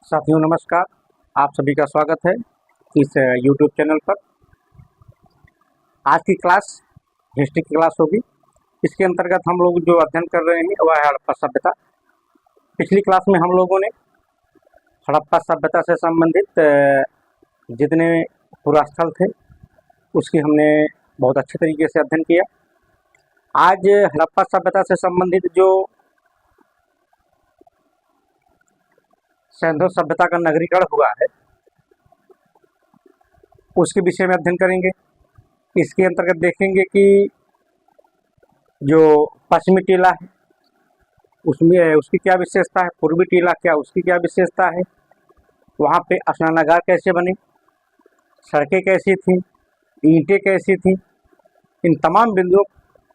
साथियों नमस्कार। आप सभी का स्वागत है इस YouTube चैनल पर। आज की क्लास हिस्ट्री की क्लास होगी। इसके अंतर्गत हम लोग जो अध्ययन कर रहे हैं वह है हड़प्पा सभ्यता। पिछली क्लास में हम लोगों ने हड़प्पा सभ्यता से संबंधित जितने पुरास्थल थे उसकी हमने बहुत अच्छे तरीके से अध्ययन किया। आज हड़प्पा सभ्यता से संबंधित जो सिंधु सभ्यता का नगरीकरण हुआ है उसके विषय में अध्ययन करेंगे। इसके अंतर्गत देखेंगे कि जो पश्चिमी टीला है उसमें उसकी क्या विशेषता है, पूर्वी टीला क्या उसकी क्या विशेषता है, वहाँ पे स्नानागार कैसे बने, सड़कें कैसी थी, ईंटें कैसी थी, इन तमाम बिंदुओं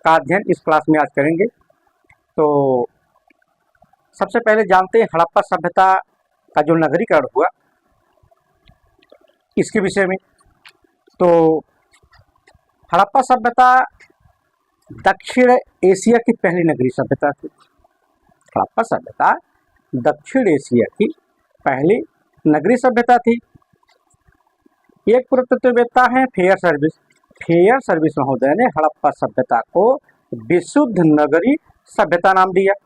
का अध्ययन इस क्लास में आज करेंगे। तो सबसे पहले जानते हैं हड़प्पा सभ्यता का जो नगरीकरण हुआ इसके विषय में। तो हड़प्पा सभ्यता दक्षिण एशिया की पहली नगरीय सभ्यता थी। हड़प्पा सभ्यता दक्षिण एशिया की पहली नगरीय सभ्यता थी। एक पुरातत्ववेत्ता है फेयर सर्विस महोदय ने हड़प्पा सभ्यता को विशुद्ध नगरीय सभ्यता नाम दिया।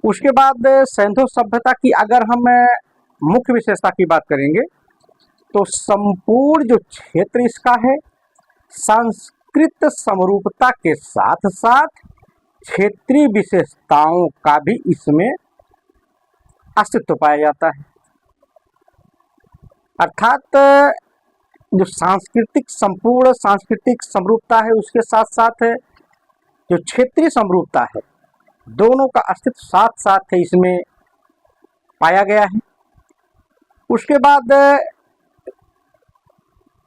उसके बाद सिंधु सभ्यता की अगर हम मुख्य विशेषता की बात करेंगे तो संपूर्ण जो क्षेत्र इसका है सांस्कृतिक समरूपता के साथ साथ क्षेत्रीय विशेषताओं का भी इसमें अस्तित्व पाया जाता है। अर्थात जो संपूर्ण सांस्कृतिक समरूपता है उसके साथ साथ जो क्षेत्रीय समरूपता है दोनों का अस्तित्व साथ साथ इसमें पाया गया है। उसके बाद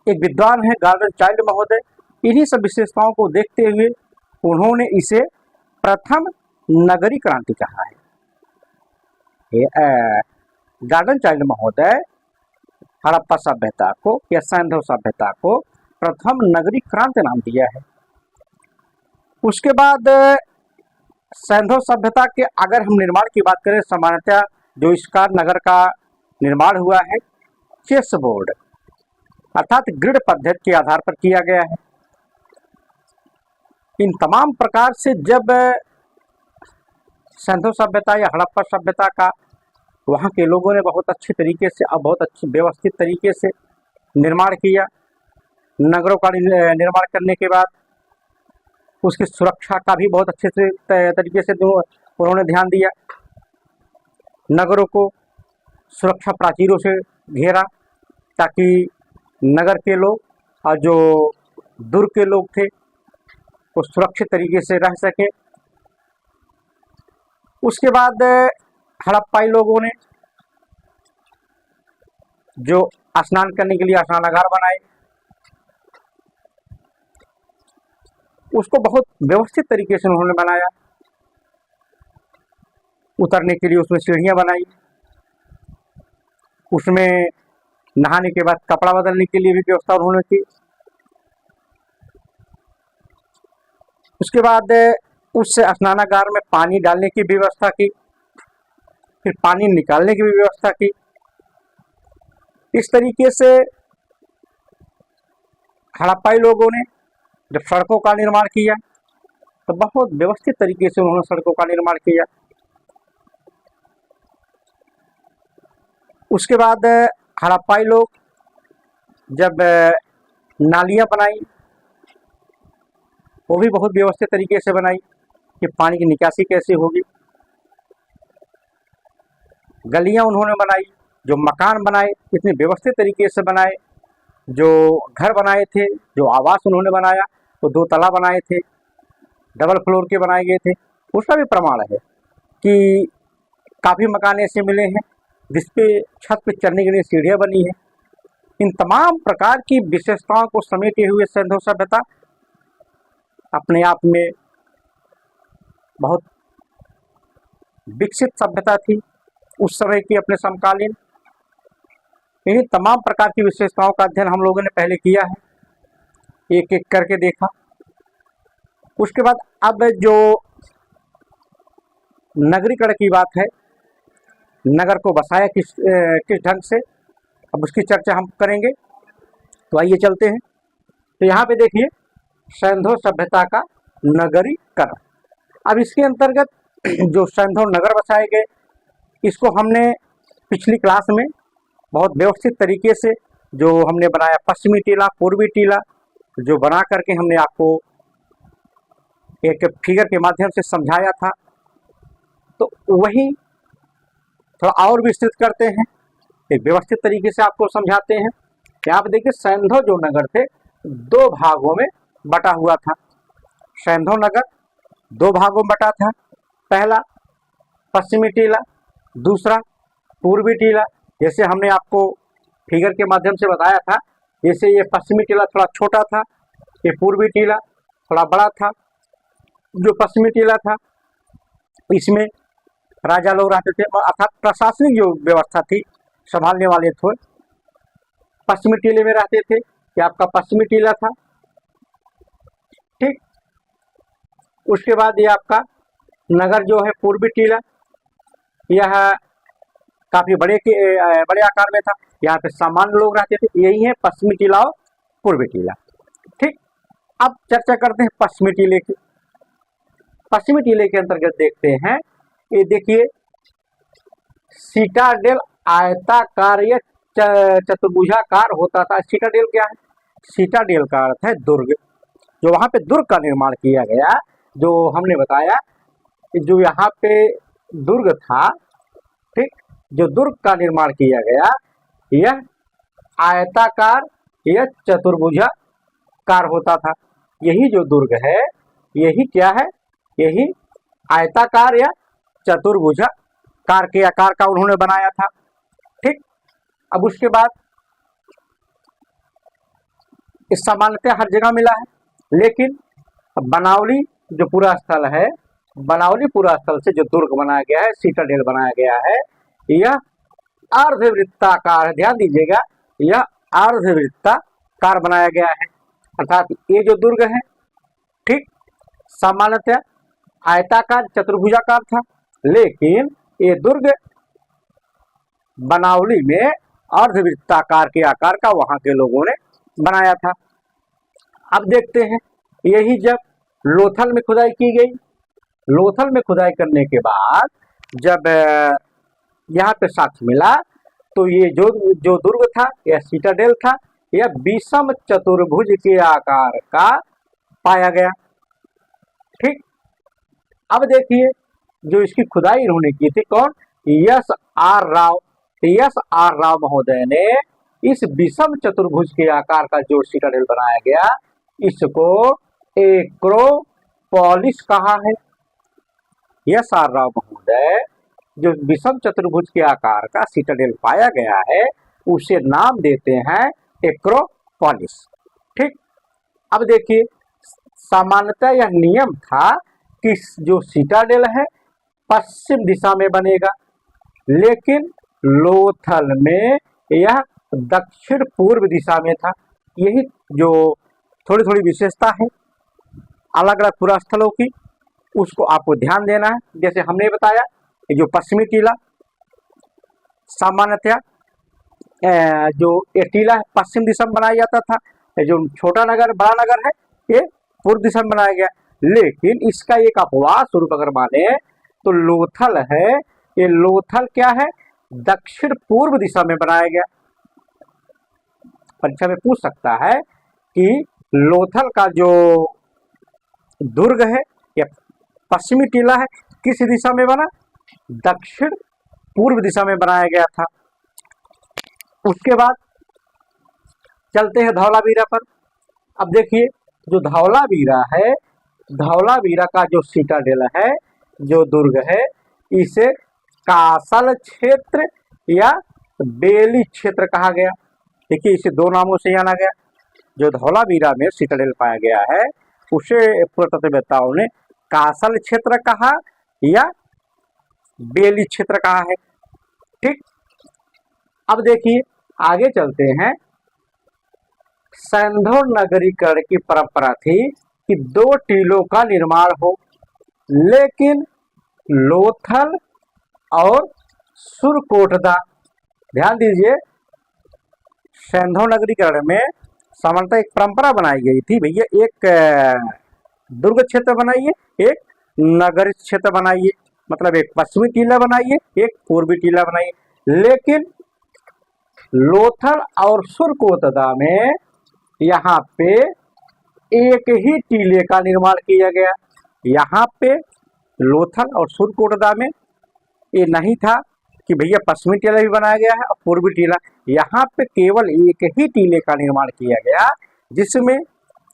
एक विद्वान है गार्डन चाइल्ड महोदय, इन्हीं सब विशेषताओं को देखते हुए उन्होंने इसे प्रथम नगरीय क्रांति कहा है। गार्डन चाइल्ड महोदय हड़प्पा सभ्यता को या सिंधु सभ्यता को प्रथम नगरीय क्रांति नाम दिया है। उसके बाद सिंधु सभ्यता के अगर हम निर्माण की बात करें, सामान्यतः जो इसका नगर का निर्माण हुआ है चेस बोर्ड अर्थात ग्रिड पद्धति के आधार पर किया गया है। इन तमाम प्रकार से जब सिंधु सभ्यता या हड़प्पा सभ्यता का वहाँ के लोगों ने बहुत अच्छे तरीके से और बहुत अच्छे व्यवस्थित तरीके से निर्माण किया, नगरों का निर्माण करने के बाद उसकी सुरक्षा का भी बहुत अच्छे से तरीके से उन्होंने ध्यान दिया। नगरों को सुरक्षा प्राचीरों से घेरा ताकि नगर के लोग और जो दुर्ग के लोग थे वो सुरक्षित तरीके से रह सके। उसके बाद हड़प्पाई लोगों ने जो स्नान करने के लिए स्नानागार बनाए उसको बहुत व्यवस्थित तरीके से उन्होंने बनाया। उतरने के लिए उसमें सीढ़ियां बनाई, उसमें नहाने के बाद कपड़ा बदलने के लिए भी व्यवस्था उन्होंने की। उसके बाद उस स्नानागार में पानी डालने की व्यवस्था की, फिर पानी निकालने की भी व्यवस्था की। इस तरीके से हड़प्पाई लोगों ने जब सड़कों का निर्माण किया तो बहुत व्यवस्थित तरीके से उन्होंने सड़कों का निर्माण किया। उसके बाद हड़प्पाई लोग जब नालियां बनाई वो भी बहुत व्यवस्थित तरीके से बनाई कि पानी की निकासी कैसे होगी। गलियां उन्होंने बनाई, जो मकान बनाए इतने व्यवस्थित तरीके से बनाए, जो घर बनाए थे, जो आवास उन्होंने बनाया तो 2 तला बनाए थे, डबल फ्लोर के बनाए गए थे। उसका भी प्रमाण है कि काफ़ी मकान ऐसे मिले हैं जिसपे छत पे चढ़ने के लिए सीढ़ियाँ बनी है। इन तमाम प्रकार की विशेषताओं को समेटे हुए सिंधु सभ्यता अपने आप में बहुत विकसित सभ्यता थी उस समय की अपने समकालीन। इन्हीं तमाम प्रकार की विशेषताओं का अध्ययन हम लोगों ने पहले किया है, एक एक करके देखा। उसके बाद अब जो नगरीकरण की बात है नगर को बसाया किस ढंग से, अब उसकी चर्चा हम करेंगे। तो आइए चलते हैं। तो यहाँ पे देखिए सैंधव सभ्यता का नगरीकरण। अब इसके अंतर्गत जो सैंधव नगर बसाए गए, इसको हमने पिछली क्लास में बहुत व्यवस्थित तरीके से जो हमने बनाया, पश्चिमी टीला, पूर्वी टीला, जो बना करके हमने आपको एक फिगर के माध्यम से समझाया था। तो वही थोड़ा और विस्तृत करते हैं, एक व्यवस्थित तरीके से आपको समझाते हैं। यहाँ पे देखिए सैंधव जो नगर थे दो भागों में बटा हुआ था। सैंधव नगर दो भागों में बटा था, पहला पश्चिमी टीला, दूसरा पूर्वी टीला। जैसे हमने आपको फिगर के माध्यम से बताया था, जैसे ये पश्चिमी टीला थोड़ा छोटा था, ये पूर्वी टीला थोड़ा बड़ा था। जो पश्चिमी टीला था इसमें राजा लोग रहते थे, और अर्थात प्रशासनिक जो व्यवस्था थी संभालने वाले थे पश्चिमी टीले में रहते थे। ये आपका पश्चिमी टीला था, ठीक। उसके बाद ये आपका नगर जो है पूर्वी टीला, यह काफी बड़े आकार में था। यहाँ पे सामान्य लोग रहते थे। यही है पश्चिमी टीला और पूर्वी टीला, ठीक। अब चर्चा करते हैं पश्चिमी टीले की। पश्चिमी टीले के अंतर्गत देखते हैं, ये देखिए सीटाडेल आयताकार या चतुर्भुजाकार होता था। सीटाडेल क्या है? सीटाडेल का अर्थ है दुर्ग। जो वहां पे दुर्ग का निर्माण किया गया, जो हमने बताया कि जो यहाँ पे दुर्ग था, ठीक, जो दुर्ग का निर्माण किया गया यह आयताकार या चतुर्भुजाकार होता था। यही जो दुर्ग है यही क्या है? यही आयताकार या चतुर्भुजाकार के आकार का उन्होंने बनाया था, ठीक। अब उसके बाद इस सामान्यतः हर जगह मिला है, लेकिन बनावली जो पूरा स्थल है, बनावली पूरा स्थल से जो दुर्ग बनाया गया है, सीटाडेल बनाया गया है, यह अर्धवृत्ताकार, ध्यान दीजिएगा, यह अर्धवृत्ताकार बनाया गया है। अर्थात ये जो दुर्ग है, ठीक, सामान्यतः आयताकार चतुर्भुजाकार था, लेकिन ये दुर्ग बनावली में अर्धवृत्ताकार के आकार का वहां के लोगों ने बनाया था। अब देखते हैं, यही जब लोथल में खुदाई की गई, लोथल में खुदाई करने के बाद जब यहाँ पे साक्ष्य मिला, तो ये जो दुर्ग था, यह सीटाडेल था, यह विषम चतुर्भुज के आकार का पाया गया, ठीक। अब देखिए जो इसकी खुदाई इन्होंने की थी, कौन? S R Rao. S R Rao महोदय ने इस विषम चतुर्भुज के आकार का जो सीटाडेल बनाया गया, इसको एक्रोपोलिस कहा है। यस आर राव महोदय जो विषम चतुर्भुज के आकार का सीटाडेल पाया गया है, उसे नाम देते हैं एक्रोपोलिस, ठीक। अब देखिए सामान्यतः यह नियम था कि जो सीटाडेल है पश्चिम दिशा में बनेगा, लेकिन लोथल में यह दक्षिण पूर्व दिशा में था। यही जो थोड़ी थोड़ी विशेषता है अलग अलग पुरा स्थलों की, उसको आपको ध्यान देना है। जैसे हमने बताया जो पश्चिमी टीला सामान्यतः जो ये टीला है पश्चिम दिशा में बनाया जाता था, जो छोटा नगर बड़ा नगर है ये पूर्व दिशा में बनाया गया। लेकिन इसका एक अपवाद स्वरूप अगर माने तो लोथल है, ये लोथल क्या है? दक्षिण पूर्व दिशा में बनाया गया। परीक्षा में पूछ सकता है कि लोथल का जो दुर्ग है या पश्चिमी टीला है किस दिशा में बना? दक्षिण पूर्व दिशा में बनाया गया था। उसके बाद चलते हैं धौलावीरा पर। अब देखिए जो धौलावीरा है, धौलावीरा का जो सीटाडेल है, जो दुर्ग है, इसे कासल क्षेत्र या बेली क्षेत्र कहा गया। देखिए इसे दो नामों से जाना गया। जो धौलावीरा में सीटाडेल पाया गया है उसे पुरातत्ववेत्ताओं ने कासल क्षेत्र कहा या बेली क्षेत्र कहा है, ठीक। अब देखिए आगे चलते हैं। सैंधव नगरीकरण की परंपरा थी कि दो टीलों का निर्माण हो, लेकिन लोथल और सुरकोटदा। ध्यान दीजिए, सैंधव नगरीकरण में सामान्यतः एक परंपरा बनाई गई थी, भैया एक दुर्ग क्षेत्र बनाइए, एक नगर क्षेत्र बनाइए, मतलब एक पश्चिमी टीला बनाइए, एक पूर्वी टीला बनाइए। लेकिन लोथल और सुरकोटदा में यहाँ पे एक ही टीले का निर्माण किया गया। यहाँ पे लोथल और सुरकोटदा में ये नहीं था कि भैया पश्चिमी टीला भी बनाया गया है और पूर्वी टीला। यहाँ पे केवल एक ही टीले का निर्माण किया गया, जिसमें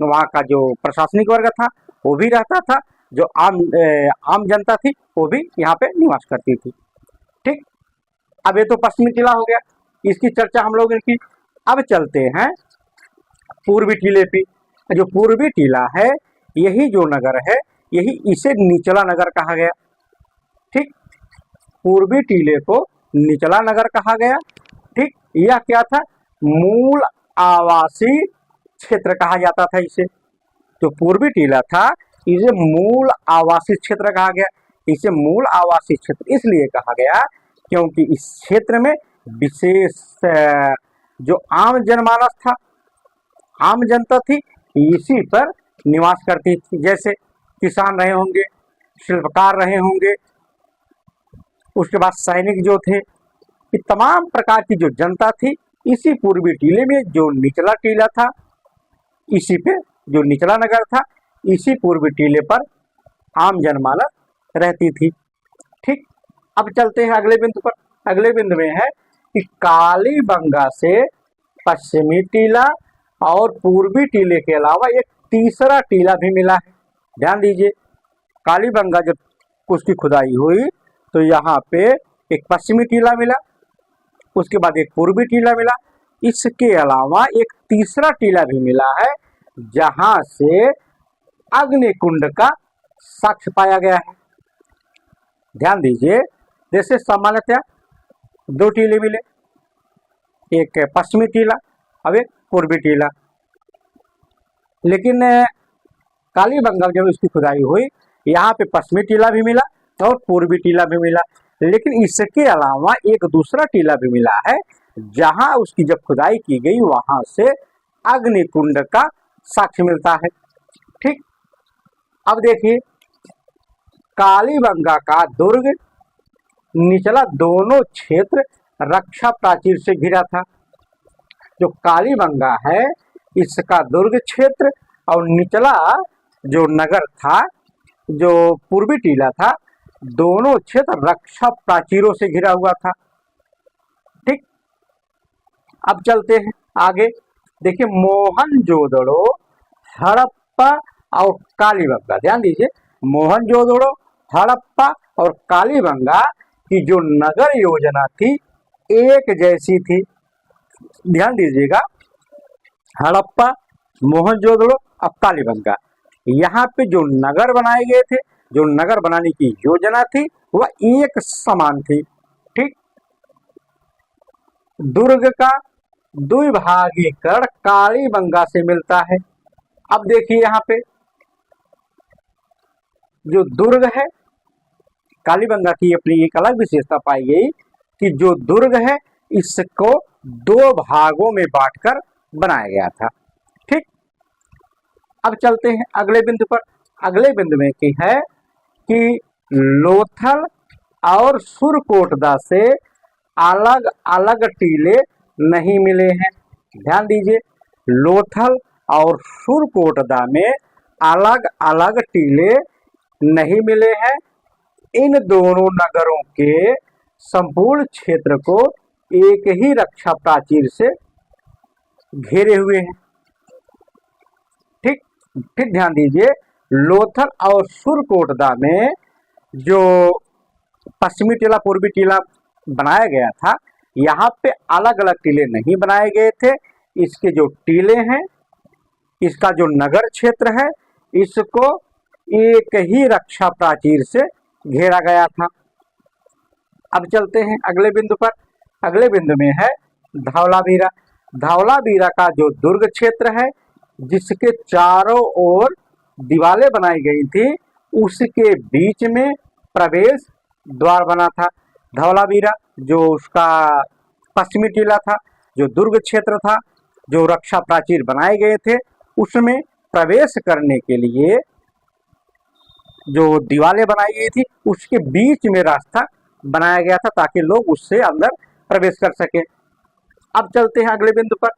वहाँ का जो प्रशासनिक वर्ग था वो भी रहता था, जो आम जनता थी वो भी यहाँ पे निवास करती थी। ठीक, अब ये तो पश्चिमी टीला हो गया, इसकी चर्चा हम लोगों ने की। अब चलते हैं पूर्वी टीले पे। जो पूर्वी टीला है, यही जो नगर है, यही इसे निचला नगर कहा गया। ठीक, पूर्वी टीले को निचला नगर कहा गया। ठीक, यह क्या था, मूल आवासीय क्षेत्र कहा जाता था इसे। जो पूर्वी टीला था, इसे मूल आवासीय क्षेत्र कहा गया। इसे मूल आवासीय क्षेत्र इसलिए कहा गया क्योंकि इस क्षेत्र में विशेष जो आम जनमानस था, आम जनता थी, इसी पर निवास करती थी। जैसे किसान रहे होंगे, शिल्पकार रहे होंगे, उसके बाद सैनिक जो थे, ये तमाम प्रकार की जो जनता थी, इसी पूर्वी टीले में जो निचला टीला था, इसी पे जो निचला नगर था, इसी पूर्वी टीले पर आम जनमानस रहती थी। ठीक, अब चलते हैं अगले बिंदु पर। अगले बिंदु में है कि कालीबंगा से पश्चिमी टीला और पूर्वी टीले के अलावा एक तीसरा टीला भी मिला है। ध्यान दीजिए, कालीबंगा जब उसकी खुदाई हुई तो यहाँ पे एक पश्चिमी टीला मिला, उसके बाद एक पूर्वी टीला मिला, इसके अलावा एक तीसरा टीला भी मिला है, जहां से अग्निकुंड का साक्ष्य पाया गया है। ध्यान दीजिए, जैसे सामान्यतः दो टीले मिले, एक पश्चिमी टीला अब एक पूर्वी टीला, लेकिन कालीबंगा जब इसकी खुदाई हुई, यहाँ पे पश्चिमी टीला भी मिला और पूर्वी टीला भी मिला, लेकिन इसके अलावा एक दूसरा टीला भी मिला है, जहां उसकी जब खुदाई की गई वहां से अग्निकुंड का साक्ष्य मिलता है। ठीक, अब देखिए, कालीबंगा का दुर्ग निचला दोनों क्षेत्र रक्षा प्राचीर से घिरा था। जो कालीबंगा है, इसका दुर्ग क्षेत्र और निचला जो नगर था, जो पूर्वी टीला था, दोनों क्षेत्र रक्षा प्राचीरों से घिरा हुआ था। ठीक, अब चलते हैं आगे। देखिए, मोहनजोदड़ो, हड़प्पा और कालीबंगा। ध्यान दीजिए, मोहनजोदड़ो, हड़प्पा और कालीबंगा की जो नगर योजना थी, एक जैसी थी। ध्यान दीजिएगा, हड़प्पा, मोहनजोदड़ो और कालीबंगा, यहाँ पे जो नगर बनाए गए थे, जो नगर बनाने की योजना थी, वह एक समान थी। ठीक, दुर्ग का द्विभागीकरण कालीबंगा से मिलता है। अब देखिए, यहाँ पे जो दुर्ग है, कालीबंगा की अपनी एक अलग विशेषता पाई गई कि जो दुर्ग है, इसको दो भागों में बांटकर बनाया गया था। ठीक, अब चलते हैं अगले बिंदु पर। अगले बिंदु में की है कि लोथल और सुरकोटदा से अलग अलग टीले नहीं मिले हैं। ध्यान दीजिए, लोथल और सुरकोटदा में अलग अलग टीले नहीं मिले हैं। इन दोनों नगरों के संपूर्ण क्षेत्र को एक ही रक्षा प्राचीर से घेरे हुए हैं। ठीक, फिर ध्यान दीजिए, लोथल और सुरकोटदा में जो पश्चिमी टीला पूर्वी टीला बनाया गया था, यहाँ पे अलग अलग टीले नहीं बनाए गए थे। इसके जो टीले हैं, इसका जो नगर क्षेत्र है, इसको एक ही रक्षा प्राचीर से घेरा गया था। अब चलते हैं अगले बिंदु पर। अगले बिंदु में है धौलावीरा। धौलावीरा का जो दुर्ग क्षेत्र है, जिसके चारों ओर दीवारें बनाई गई थी, उसके बीच में प्रवेश द्वार बना था। धौलावीरा जो उसका पश्चिमी टीला था, जो दुर्ग क्षेत्र था, जो रक्षा प्राचीर बनाए गए थे, उसमें प्रवेश करने के लिए जो दीवारें बनाई गई थी उसके बीच में रास्ता बनाया गया था ताकि लोग उससे अंदर प्रवेश कर सके। अब चलते हैं अगले बिंदु पर।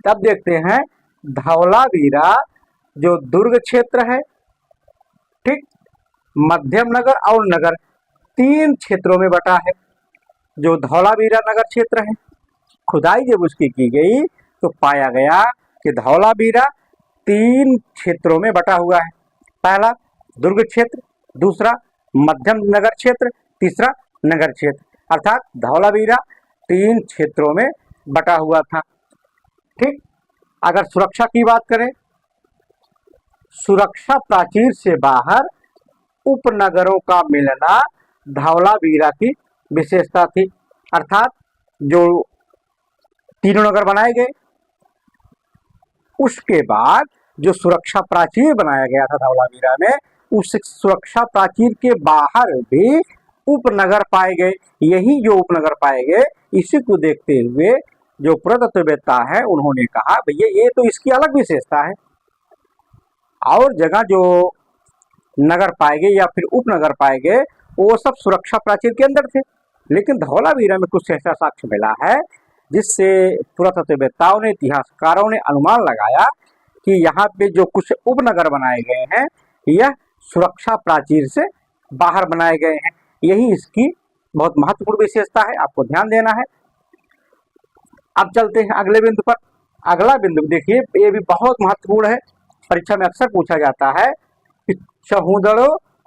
तब देखते हैं धौलावीरा जो दुर्ग क्षेत्र है, ठीक, मध्यम नगर और नगर, 3 क्षेत्रों में बटा है। जो धौलावीरा नगर क्षेत्र है, खुदाई जब उसकी की गई तो पाया गया कि धौलावीरा 3 क्षेत्रों में बटा हुआ है। पहला दुर्ग क्षेत्र, दूसरा मध्यम नगर क्षेत्र, तीसरा नगर क्षेत्र, अर्थात धौलावीरा 3 क्षेत्रों में बटा हुआ था। ठीक, अगर सुरक्षा की बात करें, सुरक्षा प्राचीर से बाहर उपनगरों का मिलना धौलावीरा की विशेषता थी। अर्थात जो 3 नगर बनाए गए, उसके बाद जो सुरक्षा प्राचीर बनाया गया था धौलावीरा में, उस सुरक्षा प्राचीर के बाहर भी उपनगर पाए गए। यही जो उपनगर पाए गए, इसी को देखते हुए जो पुरातत्ववेत्ता है उन्होंने कहा भैया ये तो इसकी अलग विशेषता है। और जगह जो नगर पाए गए या फिर उपनगर पाए गए वो सब सुरक्षा प्राचीर के अंदर थे, लेकिन धौलावीरा में कुछ ऐसा साक्ष्य मिला है जिससे पुरातत्ववेत्ताओं ने, इतिहासकारों ने अनुमान लगाया कि यहाँ पे जो कुछ उपनगर बनाए गए हैं यह सुरक्षा प्राचीर से बाहर बनाए गए हैं। यही इसकी बहुत महत्वपूर्ण विशेषता है, आपको ध्यान देना है। अब चलते हैं अगले बिंदु पर। अगला बिंदु देखिए, ये भी बहुत महत्वपूर्ण है, परीक्षा में अक्सर पूछा जाता है कि चहुदड़ो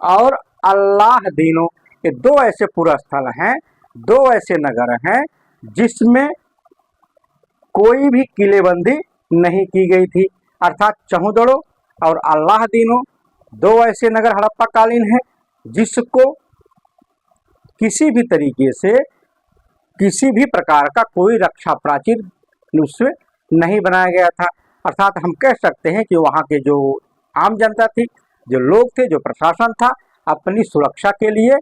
और अल्लाहदीनो ये 2 ऐसे पुरस्थल हैं, 2 ऐसे नगर हैं जिसमें कोई भी किलेबंदी नहीं की गई थी। अर्थात चहुदड़ो और अल्लाहदीनो 2 ऐसे नगर हड़प्पा कालीन हैं जिसको किसी भी तरीके से, किसी भी प्रकार का कोई रक्षा प्राचीर उससे नहीं बनाया गया था। अर्थात हम कह सकते हैं कि वहाँ के जो आम जनता थी, जो लोग थे, जो प्रशासन था, अपनी सुरक्षा के लिए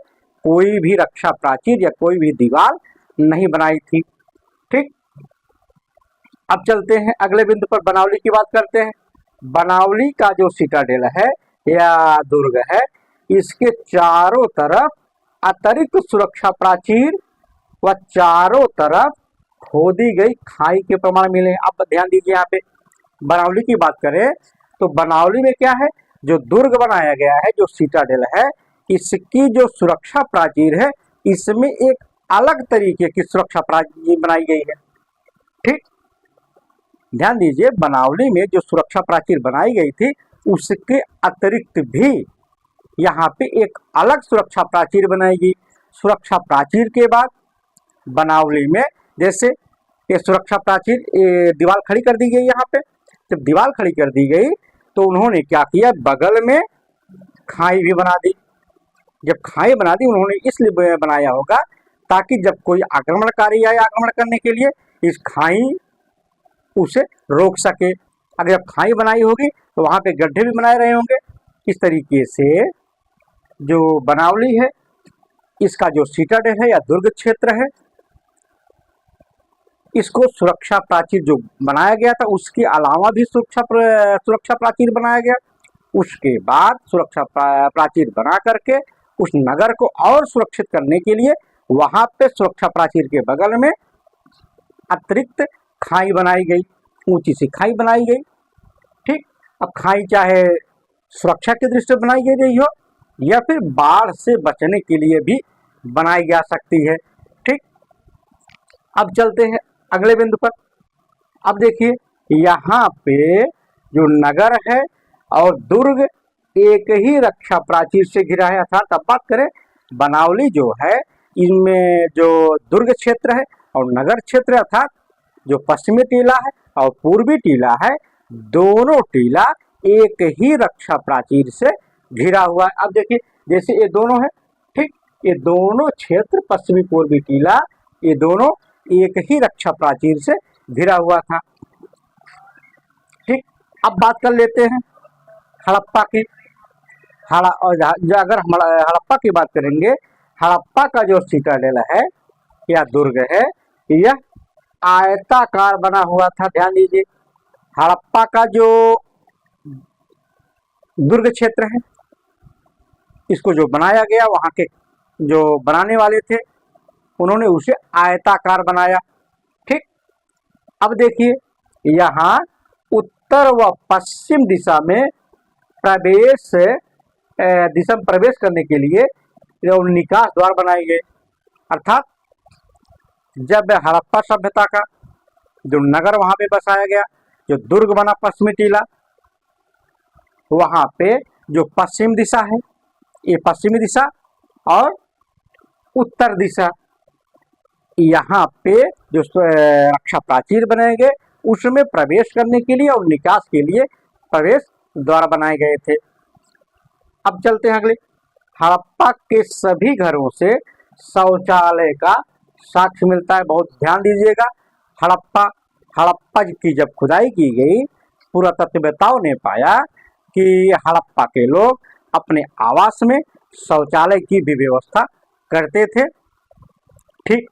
कोई भी रक्षा प्राचीर या कोई भी दीवार नहीं बनाई थी। ठीक, अब चलते हैं अगले बिंदु पर, बनावली की बात करते हैं। बनावली का जो सिटाडेल है या दुर्ग है, इसके चारों तरफ अतिरिक्त सुरक्षा प्राचीर व चारों तरफ खोदी गई खाई के प्रमाण मिले हैं। आप ध्यान दीजिए, यहाँ पे बनावली की बात करें तो बनावली में क्या है, जो दुर्ग बनाया गया है, जो सिटाडेल है, इसकी जो सुरक्षा प्राचीर है इसमें एक अलग तरीके की सुरक्षा प्राचीर बनाई गई है। ठीक, ध्यान दीजिए, बनावली में जो सुरक्षा प्राचीर बनाई गई थी उसके अतिरिक्त भी यहाँ पे एक अलग सुरक्षा प्राचीर बनाई गई। सुरक्षा प्राचीर के बाद बनावली में जैसे ये सुरक्षा प्राचीर दीवार खड़ी कर दी गई। यहाँ पे जब दीवार खड़ी कर दी गई तो उन्होंने क्या किया, बगल में खाई भी बना दी। जब खाई बना दी उन्होंने इसलिए बनाया होगा ताकि जब कोई आक्रमणकारी आए आक्रमण करने के लिए, इस खाई उसे रोक सके। अगर जब खाई बनाई होगी तो वहाँ पे गड्ढे भी बनाए रहे होंगे। इस तरीके से जो बनावली है, इसका जो सिटाडेल है या दुर्ग क्षेत्र है, इसको सुरक्षा प्राचीर जो बनाया गया था उसके अलावा भी सुरक्षा प्राचीर बनाया गया। उसके बाद सुरक्षा प्राचीर बना करके उस नगर को और सुरक्षित करने के लिए वहां पे सुरक्षा प्राचीर के बगल में अतिरिक्त खाई बनाई गई, ऊंची सी खाई बनाई गई। ठीक, अब खाई चाहे सुरक्षा की दृष्टि से बनाई गई हो या फिर बाढ़ से बचने के लिए भी बनाई जा सकती है। ठीक, अब चलते हैं अगले बिंदु पर। अब देखिए, यहाँ पे जो नगर है और दुर्ग एक ही रक्षा प्राचीर से घिरा है। अर्थात अब बात करें बनावली जो है, इनमें जो दुर्ग क्षेत्र है और नगर क्षेत्र अर्थात जो पश्चिमी टीला है और पूर्वी टीला है, दोनों टीला एक ही रक्षा प्राचीर से घिरा हुआ है। अब देखिए, जैसे ये दोनों है, ठीक, ये दोनों क्षेत्र पश्चिमी पूर्वी टीला, ये दोनों एक ही रक्षा प्राचीर से घिरा हुआ था। ठीक, अब बात कर लेते हैं हड़प्पा की। अगर हम हड़प्पा की बात करेंगे, हड़प्पा का जो सिटाडेल है यह दुर्ग है, यह आयताकार बना हुआ था। ध्यान दीजिए, हड़प्पा का जो दुर्ग क्षेत्र है, इसको जो बनाया गया, वहां के जो बनाने वाले थे उन्होंने उसे आयताकार बनाया। ठीक, अब देखिए यहाँ उत्तर व पश्चिम दिशा में प्रवेश करने के लिए निकास द्वार बनाए गए। अर्थात जब हड़प्पा सभ्यता का जो नगर वहां पे बसाया गया, जो दुर्ग बना पश्चिमी टीला, वहां पे जो पश्चिम दिशा है, ये पश्चिमी दिशा और उत्तर दिशा, यहाँ पे जो रक्षा प्राचीर बनाए गए, उसमें प्रवेश करने के लिए और निकास के लिए प्रवेश द्वार बनाए गए थे। अब चलते हैं अगले। हड़प्पा के सभी घरों से शौचालय का साक्ष्य मिलता है। बहुत ध्यान दीजिएगा, हड़प्पा की जब खुदाई की गई, पुरातत्ववेत्ताओं ने पाया कि हड़प्पा के लोग अपने आवास में शौचालय की भी व्यवस्था करते थे। ठीक,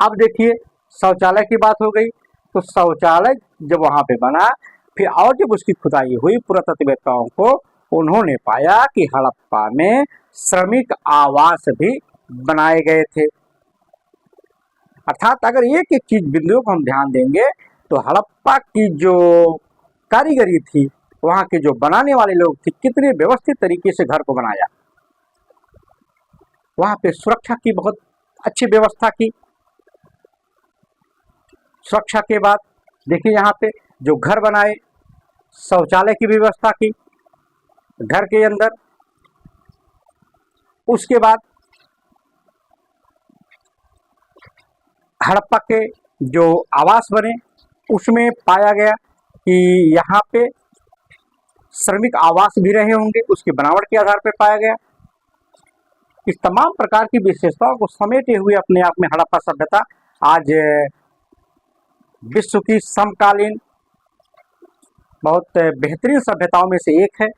अब देखिए शौचालय की बात हो गई, तो शौचालय जब वहां पे बना, फिर और जब उसकी खुदाई हुई पुरातत्ववेत्ताओं को, उन्होंने पाया कि हड़प्पा में श्रमिक आवास भी बनाए गए थे। अर्थात अगर एक एक चीज बिंदुओं को हम ध्यान देंगे तो हड़प्पा की जो कारीगरी थी, वहां के जो बनाने वाले लोग थे, कितने व्यवस्थित तरीके से घर को बनाया। वहां पे सुरक्षा की बहुत अच्छी व्यवस्था की। सुरक्षा के बाद देखिए यहाँ पे जो घर बनाए, शौचालय की व्यवस्था की घर के अंदर। उसके बाद हड़प्पा के जो आवास बने, उसमें पाया गया कि यहाँ पे श्रमिक आवास भी रहे होंगे, उसकी बनावट के आधार पर पाया गया। इस तमाम प्रकार की विशेषताओं को समेटे हुए अपने आप में हड़प्पा सभ्यता आज विश्व की समकालीन बहुत बेहतरीन सभ्यताओं में से एक है।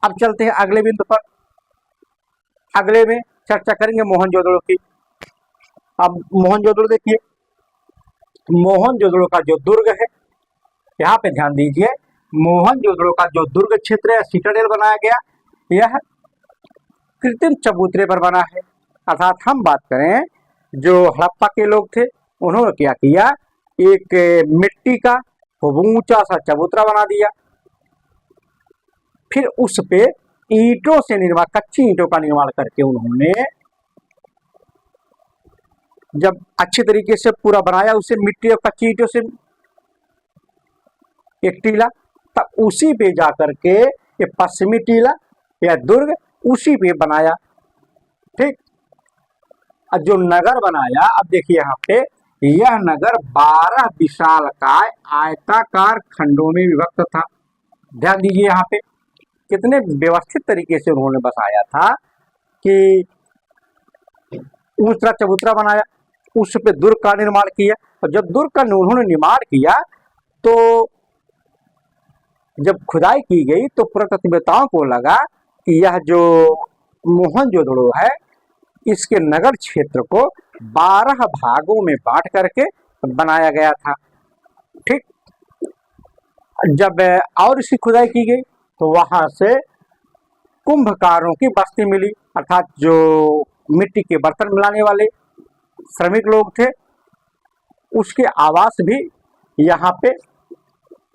अब चलते हैं अगले बिंदु पर। अगले में चर्चा करेंगे मोहनजोदड़ो की। अब मोहनजोदड़ो देखिए, मोहनजोदड़ो का जो दुर्ग है, यहाँ पे ध्यान दीजिए, मोहनजोदड़ो का जो दुर्ग क्षेत्र है, सिटाडेल बनाया गया, यह कृत्रिम चबूतरे पर बना है। अर्थात हम बात करें जो हड़प्पा के लोग थे, उन्होंने क्या किया, एक मिट्टी का ऊंचा सा चबूतरा बना दिया, फिर उस पे ईंटों से निर्माण, कच्ची ईंटों का निर्माण करके उन्होंने जब अच्छे तरीके से पूरा बनाया, उसे मिट्टी और कच्ची ईंटों से एक टीला, तब उसी पे जाकर के ये पश्चिमी टीला या दुर्ग उसी पे बनाया। ठीक, जो नगर बनाया, अब देखिए यहाँ पे यह नगर 12 विशालकाय आयताकार खंडों में विभक्त था। ध्यान दीजिए यहाँ पे कितने व्यवस्थित तरीके से उन्होंने बसाया था कि ऊंचा चबूतरा बनाया, उस पे दुर्ग का निर्माण किया। और जब दुर्ग का उन्होंने निर्माण किया, तो जब खुदाई की गई तो पुरातत्ववेत्ताओं को लगा कि यह जो मोहनजोदड़ो है, इसके नगर क्षेत्र को 12 भागों में बांट करके बनाया गया था। ठीक, जब और इसकी खुदाई की गई तो वहां से कुंभकारों की बस्ती मिली। अर्थात जो मिट्टी के बर्तन बनाने वाले श्रमिक लोग थे, उसके आवास भी यहाँ पे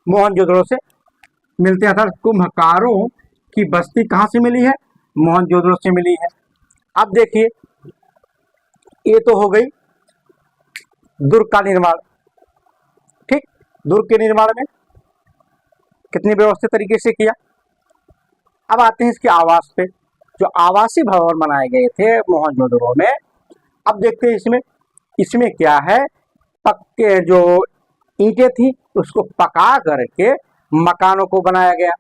मोहनजोदड़ो से मिलते हैं। अर्थात कुंभकारों की बस्ती कहाँ से मिली है, मोहनजोदड़ो से मिली है। अब देखिए, ये तो हो गई दुर्ग का निर्माण। ठीक, दुर्ग के निर्माण में कितनी व्यवस्थित तरीके से किया। अब आते हैं इसके आवास पे। जो आवासीय भवन बनाए गए थे मोहनजोदड़ो में, अब देखते हैं इसमें क्या है, पक्के जो ईंटें थी उसको पका करके मकानों को बनाया गया।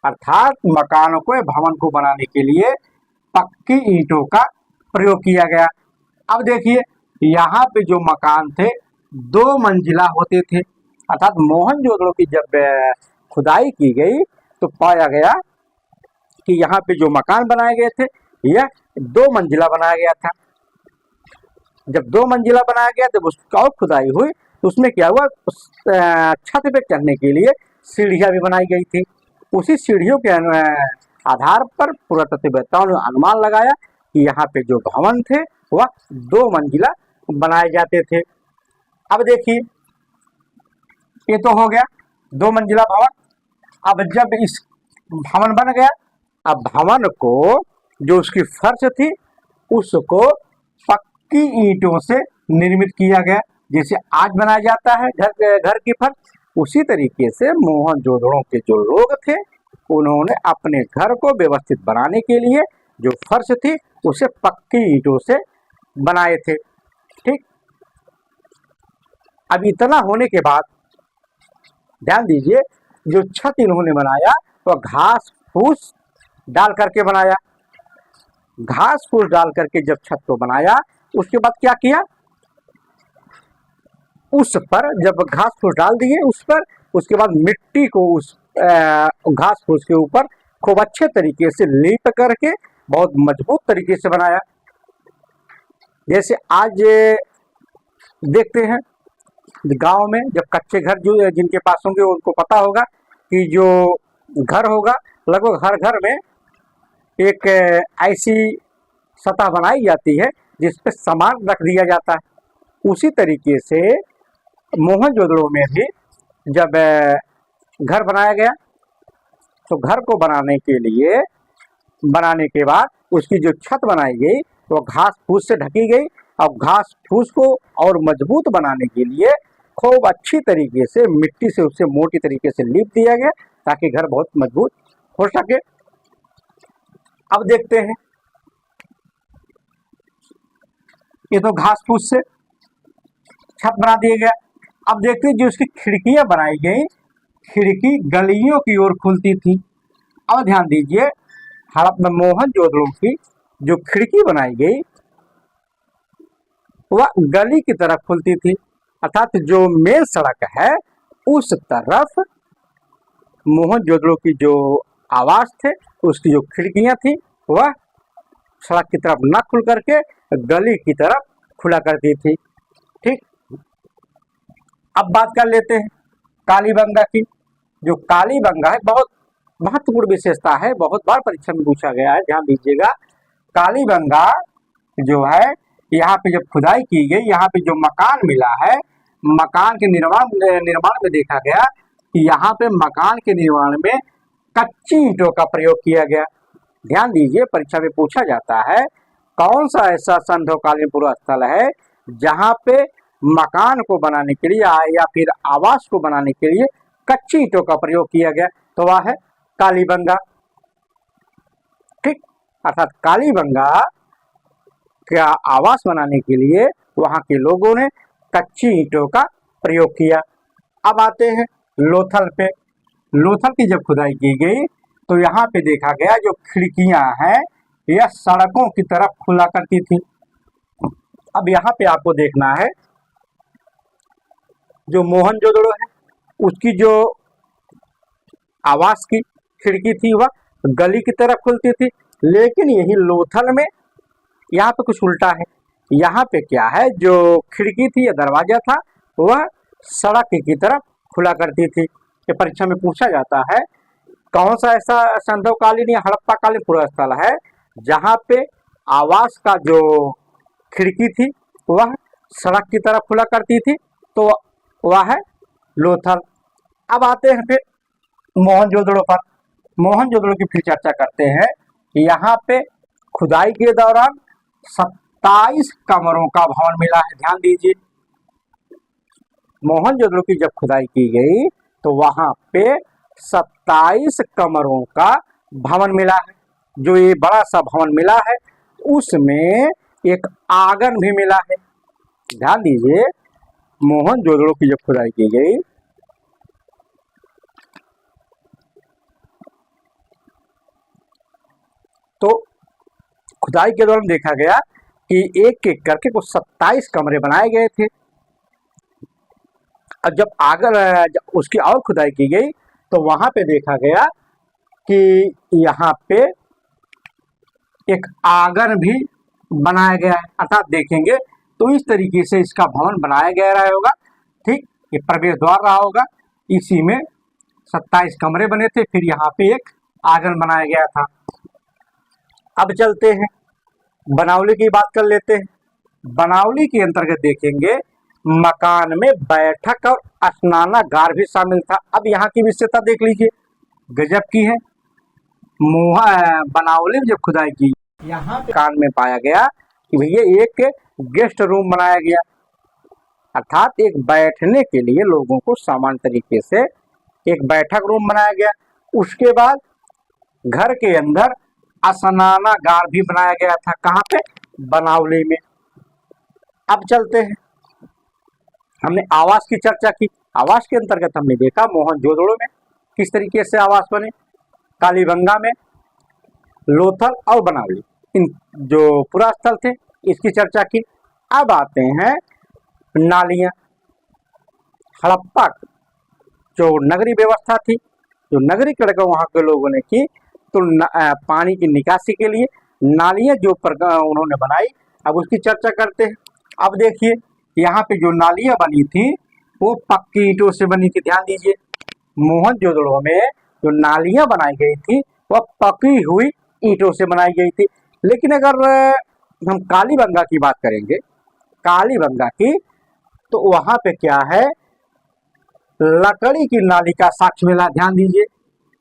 अर्थात मकानों को, भवन को बनाने के लिए पक्की ईंटों का प्रयोग किया गया। अब देखिए यहाँ पे जो मकान थे 2 मंजिला होते थे। अर्थात मोहनजोदड़ो की जब खुदाई की गई तो पाया गया कि यहाँ पे जो मकान बनाए गए थे, यह 2 मंजिला बनाया गया था। जब 2 मंजिला बनाया गया, जब उसकी और खुदाई हुई तो उसमें क्या हुआ, छत पे चढ़ने के लिए सीढ़ियाँ भी बनाई गई थी। उसी सीढ़ियों के आधार पर पुरातत्ववेत्ताओं ने अनुमान लगाया कि यहाँ पे जो भवन थे वह 2 मंजिला बनाए जाते थे। अब देखिए, ये तो हो गया 2 मंजिला भवन। अब जब इस भवन बन गया, अब भवन को जो उसकी फर्श थी उसको पक्की ईंटों से निर्मित किया गया, जैसे आज बनाया जाता है घर की फर्श। उसी तरीके से मोहनजोदड़ो के जो लोग थे उन्होंने अपने घर को व्यवस्थित बनाने के लिए जो फर्श थी उसे पक्की ईंटों से बनाए थे। ठीक, अब इतना होने के बाद ध्यान दीजिए, जो छत इन्होंने बनाया वह घास फूस डाल करके बनाया। घास फूस डाल करके जब छत को बनाया, उसके बाद क्या किया, उस पर जब घास फूस डाल दिए उस पर, उसके बाद मिट्टी को उस घास फूस के ऊपर खूब अच्छे तरीके से लीप करके बहुत मजबूत तरीके से बनाया। जैसे आज देखते हैं गांव में जब कच्चे घर जो जिनके पास होंगे उनको पता होगा कि जो घर होगा लगभग हर घर में एक ऐसी सतह बनाई जाती है जिस पे सामान रख दिया जाता है। उसी तरीके से मोहनजोदड़ो में भी जब घर बनाया गया तो घर को बनाने के बाद उसकी जो छत बनाई गई वो घास फूस से ढकी गई। अब घास फूस को और मजबूत बनाने के लिए खूब अच्छी तरीके से मिट्टी से उससे मोटी तरीके से लीप दिया गया ताकि घर बहुत मजबूत हो सके। अब देखते हैं, ये तो घास फूस से छत बना दिया गया। अब देखते हैं जो उसकी खिड़कियां बनाई गई, खिड़की गलियों की ओर खुलती थी। अब ध्यान दीजिए, हड़प्पा में मोहनजोदड़ो की जो खिड़की बनाई गई वह गली की तरफ खुलती थी, अर्थात जो मेन सड़क है उस तरफ मोहनजोदड़ो की जो आवास थे उसकी जो खिड़कियां थी वह सड़क की तरफ न खुल करके गली की तरफ खुला करती थी। ठीक, अब बात कर लेते हैं कालीबंगा की। जो कालीबंगा है बहुत महत्वपूर्ण विशेषता है, बहुत बार परीक्षा में पूछा गया है, ध्यान दीजिएगा। कालीबंगा जो है, यहाँ पे जब खुदाई की गई, यहाँ पे जो मकान मिला है, मकान के निर्माण में देखा गया कि यहाँ पे मकान के निर्माण में कच्ची ईंटों का प्रयोग किया गया। ध्यान दीजिए, परीक्षा में पूछा जाता है कौन सा ऐसा संध्योकालीन पूर्व स्थल है जहाँ पे मकान को बनाने के लिए या फिर आवास को बनाने के लिए कच्ची ईंटों का प्रयोग किया गया, तो वह है कालीबंगा। ठीक, अर्थात कालीबंगा का आवास बनाने के लिए वहां के लोगों ने कच्ची ईंटों का प्रयोग किया। अब आते हैं लोथल पे। लोथल की जब खुदाई की गई तो यहाँ पे देखा गया जो खिड़कियां हैं यह सड़कों की तरफ खुला करती थी। अब यहाँ पे आपको देखना है, जो मोहनजोदड़ो है उसकी जो आवास की खिड़की थी वह गली की तरफ खुलती थी, लेकिन यही लोथल में यहाँ पे कुछ उल्टा है। यहाँ पे क्या है, जो खिड़की थी या दरवाजा था वह सड़क की तरफ खुला करती थी। ये परीक्षा में पूछा जाता है कौन सा ऐसा संध्योकालीन या हड़प्पा कालीन पूर्व स्थल है जहाँ पे आवास का जो खिड़की थी वह सड़क की तरफ खुला करती थी, तो वह है लोथल। अब आते हैं फिर मोहनजोदड़ो पर। मोहनजोदड़ो की फिर चर्चा करते हैं। यहाँ पे खुदाई के दौरान 27 कमरों का भवन मिला है। ध्यान दीजिए, मोहनजोदड़ो की जब खुदाई की गई तो वहां पे 27 कमरों का भवन मिला है। जो ये बड़ा सा भवन मिला है उसमें एक आंगन भी मिला है। ध्यान दीजिए, मोहनजोदड़ो की जब खुदाई की गई तो खुदाई के दौरान देखा गया कि एक एक करके कुछ 27 कमरे बनाए गए थे। और जब जब उसकी और खुदाई की गई तो वहां पे देखा गया कि यहाँ पे एक आंगन भी बनाया गया है। अर्थात देखेंगे तो इस तरीके से इसका भवन बनाया गया रहा होगा। ठीक, ये प्रवेश द्वार रहा होगा। इसी में 27 कमरे बने थे, फिर यहाँ पे एक आंगन बनाया गया था। अब चलते हैं बनावली की बात कर लेते हैं। बनावली के अंतर्गत देखेंगे मकान में बैठक और स्नानागार भी शामिल था। अब यहाँ की विशेषता देख लीजिए, गजब की है। बनावली में जब खुदाई की, यहाँ मकान में पाया गया कि भैया एक गेस्ट रूम बनाया गया, अर्थात एक बैठने के लिए लोगों को सामान्य तरीके से एक बैठक रूम बनाया गया। उसके बाद घर के अंदर स्नानागार भी बनाया गया था। कहाँ पे? बनावली में। अब चलते हैं, हमने आवास की चर्चा की। आवास के अंतर्गत हमने देखा मोहनजोदड़ो में किस तरीके से आवास बने, कालीबंगा में, लोथल और बनावली, इन जो पुरास्थल थे इसकी चर्चा की। अब आते हैं नालियां। हड़प्पा जो नगरी व्यवस्था थी, जो नगरी कड़का वहाँ के लोगों ने की, तो पानी की निकासी के लिए नालियां जो उन्होंने बनाई, अब उसकी चर्चा करते हैं। अब देखिए यहाँ पे जो नालियां बनी थी वो पक्की ईंटों से बनी थी। ध्यान दीजिए, मोहनजोदड़ो में जो नालियां बनाई गई थी वह पकी हुई ईंटों से बनाई गई थी। लेकिन अगर हम कालीबंगा की बात करेंगे, कालीबंगा की, तो वहां पे क्या है, लकड़ी की नाली का साक्ष्य मिला। ध्यान दीजिए,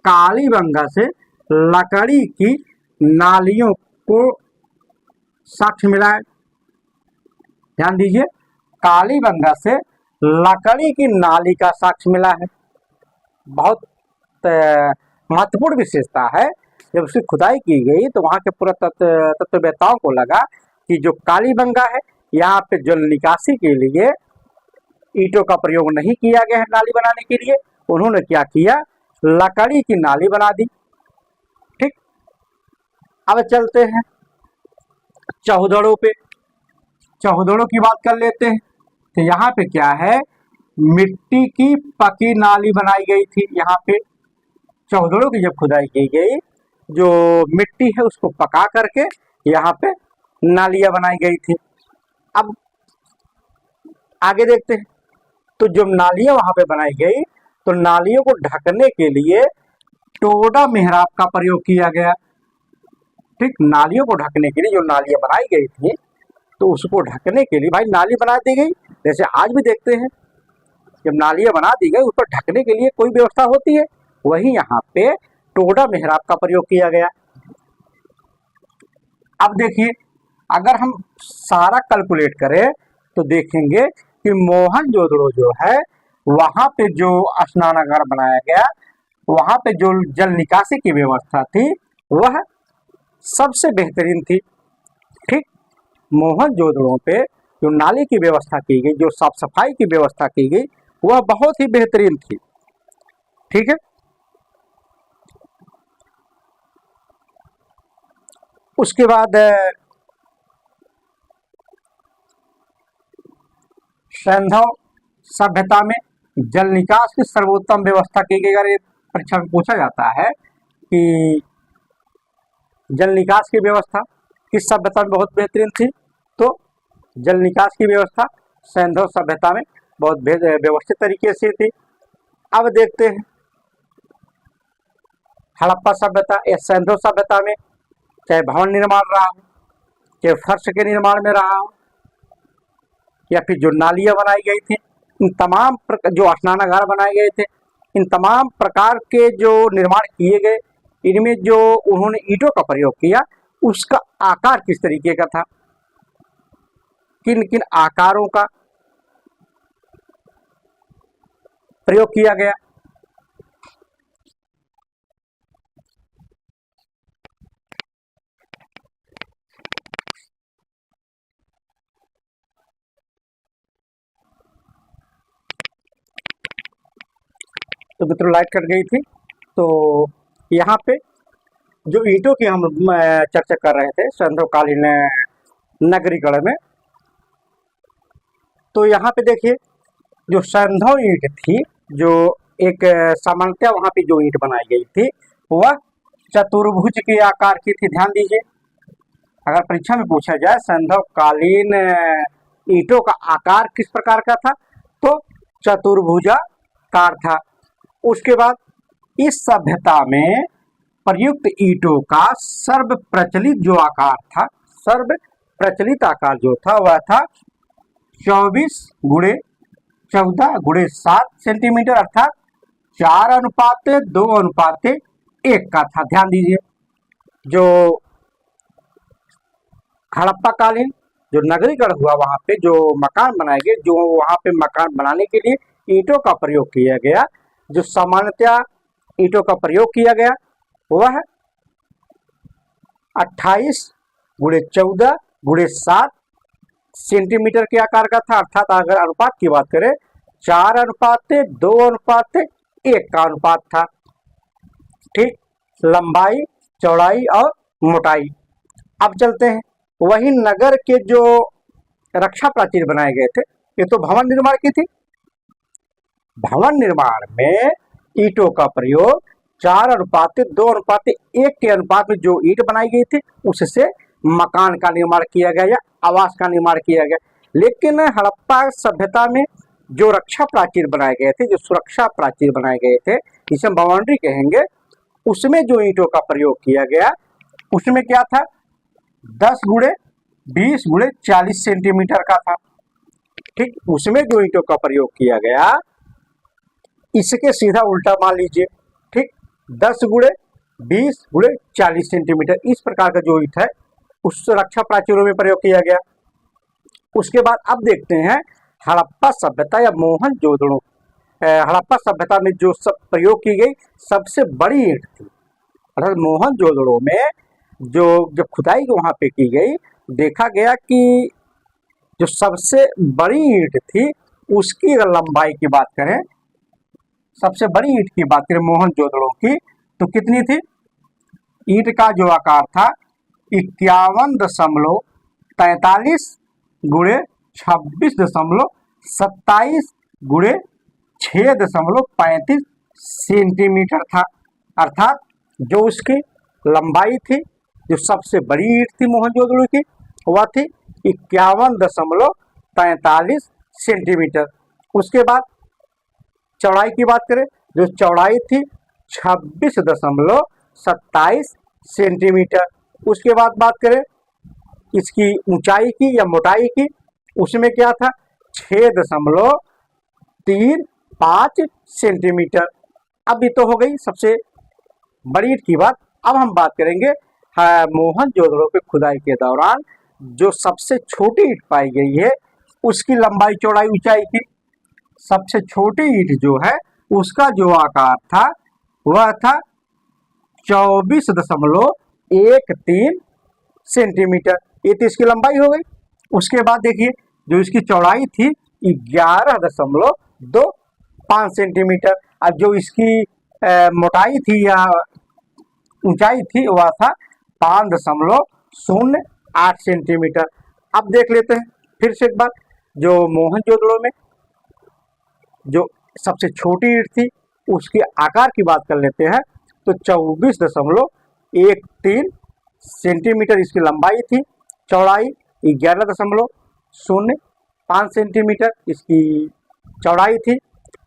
कालीबंगा से लकड़ी की नालियों को साक्ष्य मिला है। ध्यान दीजिए, कालीबंगा से लकड़ी की नाली का साक्ष्य मिला है। बहुत महत्वपूर्ण विशेषता है। जब उसकी खुदाई की गई तो वहां के तत्ववेत्ताओं को लगा कि जो कालीबंगा है, यहाँ पे जल निकासी के लिए ईंटों का प्रयोग नहीं किया गया है नाली बनाने के लिए। उन्होंने क्या किया, लकड़ी की नाली बना दी। ठीक, अब चलते हैं चौहदड़ों पे। चौहदड़ों की बात कर लेते हैं। तो यहाँ पे क्या है, मिट्टी की पकी नाली बनाई गई थी। यहाँ पे चौहदड़ों की जब खुदाई की गई, जो मिट्टी है उसको पका करके यहाँ पे नालियां बनाई गई थी। अब आगे देखते हैं, तो जब नालियां वहां पे बनाई गई तो नालियों को ढकने के लिए टोडा मेहराब का प्रयोग किया गया। ठीक, नालियों को ढकने के लिए जो नालियां बनाई गई थी, तो उसको ढकने के लिए भाई नाली बना दी गई। जैसे आज भी देखते हैं, जब नालियां बना दी गई उस पर ढकने के लिए कोई व्यवस्था होती है, वही यहाँ पे टोडा मेहराब का प्रयोग किया गया। अब देखिए, अगर हम सारा कैलकुलेट करें तो देखेंगे कि मोहनजोदड़ो जो है वहां पे जो स्नानागार बनाया गया, वहां पे जो जल निकासी की व्यवस्था थी वह सबसे बेहतरीन थी। ठीक, मोहनजोदड़ो पे जो नाली की व्यवस्था की गई, जो साफ सफाई की व्यवस्था की गई, वह बहुत ही बेहतरीन थी। ठीक है, उसके बाद सैंधव सभ्यता में जल निकास की सर्वोत्तम व्यवस्था की गई। अगर परीक्षा में पूछा जाता है कि जल निकास की व्यवस्था किस सभ्यता में बहुत बेहतरीन थी, तो जल निकास की व्यवस्था सैंधव सभ्यता में बहुत व्यवस्थित तरीके से थी। अब देखते हैं हड़प्पा सभ्यता या सैंधव सभ्यता में, चाहे भवन निर्माण रहा हो, चाहे फर्श के निर्माण में रहा हो, या फिर जो नालियां बनाई गई थी, इन तमाम जो स्नानागार बनाए गए थे, इन तमाम प्रकार के जो निर्माण किए गए, इनमें जो उन्होंने ईंटों का प्रयोग किया, उसका आकार किस तरीके का था, किन किन आकारों का प्रयोग किया गया। तो मित्रों लाइट कट गई थी। तो यहाँ पे जो ईंटों की हम चर्चा कर रहे थे सैंधवकालीन नगरीकरण में, तो यहाँ पे देखिए जो सैंधव ईंट थी, जो एक सामान्यतः वहाँ पे जो ईंट बनाई गई थी वह चतुर्भुज के आकार की थी। ध्यान दीजिए, अगर परीक्षा में पूछा जाए सैंधवकालीन ईंटों का आकार किस प्रकार का था, तो चतुर्भुजाकार था। उसके बाद इस सभ्यता में प्रयुक्त ईंटों का सर्व प्रचलित जो आकार था, सर्व प्रचलित आकार जो था वह था 24x14x7 सेंटीमीटर, अर्थात 4:2:1 का था। ध्यान दीजिए, जो हड़प्पा कालीन जो नगरीकरण हुआ, वहां पे जो मकान बनाए गए, जो वहां पे मकान बनाने के लिए ईंटों का प्रयोग किया गया, जो सामान्यतया ईंटों का प्रयोग किया गया वह 28x14x7 सेंटीमीटर के आकार का था। अर्थात अगर अनुपात की बात करें 4:2:1 का अनुपात था। ठीक, लंबाई, चौड़ाई और मोटाई। अब चलते हैं, वही नगर के जो रक्षा प्राचीर बनाए गए थे, ये तो भवन निर्माण की थी। भवन निर्माण में ईंटों का प्रयोग 4:2:1 के अनुपात में जो ईंट बनाई गई थी उससे मकान का निर्माण किया गया या आवास का निर्माण किया गया। लेकिन हड़प्पा सभ्यता में जो रक्षा प्राचीर बनाए गए थे, जो सुरक्षा प्राचीर बनाए गए थे, इसे हम बाउंड्री कहेंगे, उसमें जो ईंटों का प्रयोग किया गया उसमें क्या था, 10x20x40 सेंटीमीटर का था। ठीक, उसमें जो ईंटों का प्रयोग किया गया, इसके सीधा उल्टा मान लीजिए। ठीक, 10x20x40 सेंटीमीटर, इस प्रकार का जो ईंट है उस रक्षा प्राचीरों में प्रयोग किया गया। उसके बाद अब देखते हैं हड़प्पा सभ्यता या मोहनजोदड़ो, हड़प्पा सभ्यता में जो सब प्रयोग की गई सबसे बड़ी ईंट थी। अर्थात मोहनजोदड़ो में जो जब खुदाई वहां पे की गई, देखा गया कि जो सबसे बड़ी ईंट थी उसकी अगर लंबाई की बात करें, सबसे बड़ी ईंट की बात करें मोहनजोदड़ो की, तो कितनी थी, ईंट का जो आकार था 51.43x26.27x6.35 सेंटीमीटर था। अर्थात जो उसकी लंबाई थी, जो सबसे बड़ी ईंट थी मोहनजोदड़ो की, वह थी 51.43 सेंटीमीटर। उसके बाद चौड़ाई की बात करें, जो चौड़ाई थी 26.27 सेंटीमीटर। उसके बाद बात करें इसकी ऊंचाई की या मोटाई की, उसमें क्या था, 6.35 सेंटीमीटर। अब ये तो हो गई सबसे बड़ी ईंट की बात। अब हम बात करेंगे मोहनजोदड़ो पे खुदाई के दौरान जो सबसे छोटी ईंट पाई गई है उसकी लंबाई, चौड़ाई, ऊंचाई की। सबसे छोटी ईंट जो है उसका जो आकार था वह था 24.13 सेंटीमीटर, ये तो इसकी लंबाई हो गई। उसके बाद देखिए जो इसकी चौड़ाई थी 11.25 सेंटीमीटर। अब जो इसकी मोटाई थी या ऊंचाई थी वह था 5.08 सेंटीमीटर। अब देख लेते हैं फिर से एक बार, जो मोहनजोदड़ो में जो सबसे छोटी ईंट थी उसके आकार की बात कर लेते हैं, तो 24.13 सेंटीमीटर इसकी लंबाई थी, चौड़ाई 11.05 सेंटीमीटर इसकी चौड़ाई थी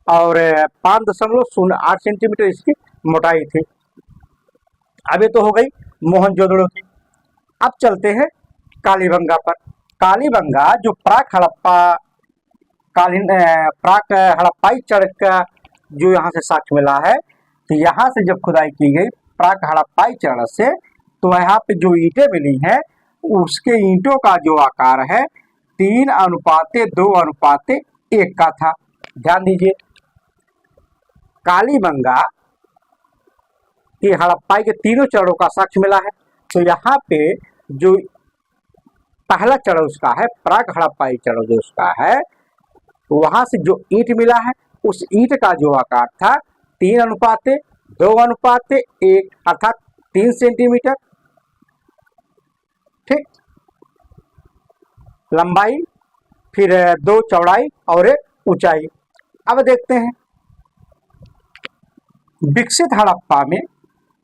और 5.08 सेंटीमीटर इसकी मोटाई थी। अब ये तो हो गई मोहनजोदड़ो की। अब चलते हैं कालीबंगा पर। कालीबंगा जो प्राक हड़प्पाई चरण का जो यहाँ से साक्ष्य मिला है, तो यहाँ से जब खुदाई की गई प्राक हड़प्पाई चरण से, तो यहाँ पे जो ईंटें मिली हैं उसके ईंटों का जो आकार है 3:2:1 का था। ध्यान दीजिए, कालीबंगा की हड़प्पाई के तीनों चरणों का साक्ष्य मिला है। तो यहाँ पे जो पहला चरण उसका है, प्राक हड़प्पाई चरण जो उसका है, वहां से जो ईंट मिला है उस ईंट का जो आकार था 3:2:1 अर्थात 3 सेंटीमीटर। ठीक, लंबाई, फिर 2 चौड़ाई और 1 ऊंचाई। अब देखते हैं विकसित हड़प्पा में,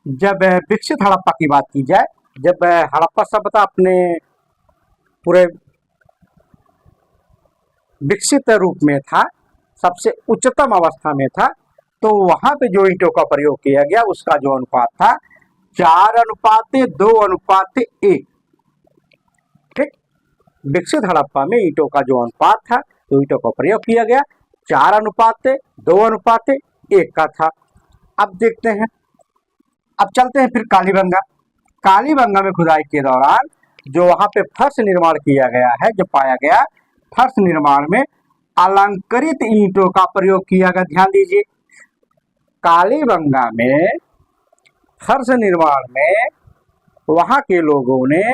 जब विकसित हड़प्पा की बात की जाए, जब हड़प्पा सभ्यता अपने पूरे विकसित रूप में था, सबसे उच्चतम अवस्था में था, तो वहां पे जो ईंटों का प्रयोग किया गया उसका जो अनुपात था 4:2:1। ठीक, विकसित हड़प्पा में ईंटों का जो अनुपात था, तो ईंटों का प्रयोग किया गया 4:2:1 का था। अब देखते हैं, अब चलते हैं फिर कालीबंगा। कालीबंगा में खुदाई के दौरान जो वहां पे फर्श निर्माण किया गया है, जो पाया गया, फर्श निर्माण में अलंकृत ईंटों का प्रयोग किया गया। ध्यान दीजिए, कालीबंगा में फर्श निर्माण में वहां के लोगों ने